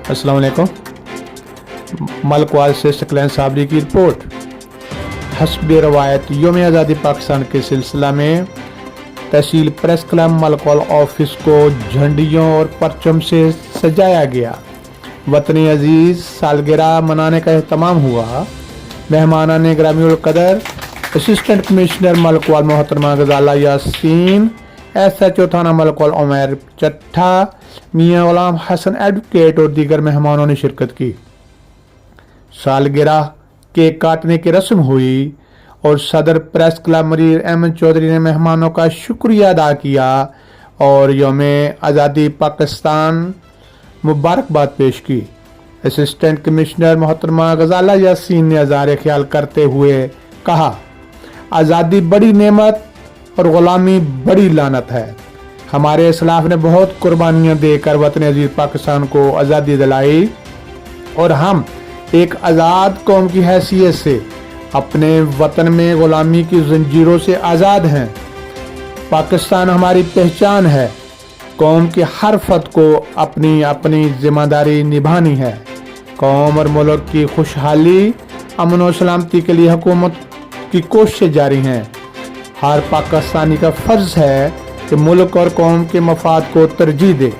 अस्सलाम वालेकुम। मलकवाल से सकलैन साबरी की रिपोर्ट। हस्ब रवायत यौम आज़ादी पाकिस्तान के सिलसिला में तहसील प्रेस क्लब मलकवाल ऑफिस को झंडियों और परचम से सजाया गया। वतन अजीज़ सालगिरह मनाने का एहतमाम हुआ। मेहमानान ग्रामीण कदर असिस्टेंट कमिश्नर मलकवाल मोहतरमा गजाला यासीन, SHO थाना मलकवाल उमैर चट्ठा, मियाँ गुलाम हसन एडवोकेट और दीगर मेहमानों ने शिरकत की। सालगिरह केक काटने की रस्म हुई और सदर प्रेस क्लब मरीर अहमद चौधरी ने मेहमानों का शुक्रिया अदा किया और यौम आज़ादी पाकिस्तान मुबारकबाद पेश की। असिस्टेंट कमिश्नर मोहतरमा गजाला यासीन ने अज़हार ख्याल करते हुए कहा, आज़ादी बड़ी नेमत और ग़ुलामी बड़ी लानत है। हमारे इसलाफ ने बहुत कुर्बानियाँ देकर वतन अजीज़ पाकिस्तान को आज़ादी दिलाई और हम एक आज़ाद कौम की हैसियत से अपने वतन में ग़ुलामी की जंजीरों से आज़ाद हैं। पाकिस्तान हमारी पहचान है। कौम के हर फर्द को अपनी अपनी जिम्मेदारी निभानी है। कौम और मुल्क की खुशहाली, अमन और सलामती के लिए हुकूमत की कोशिशें जारी हैं। हर पाकिस्तानी का फ़र्ज़ है कि मुल्क और कौम के मफाद को तरजीह दे।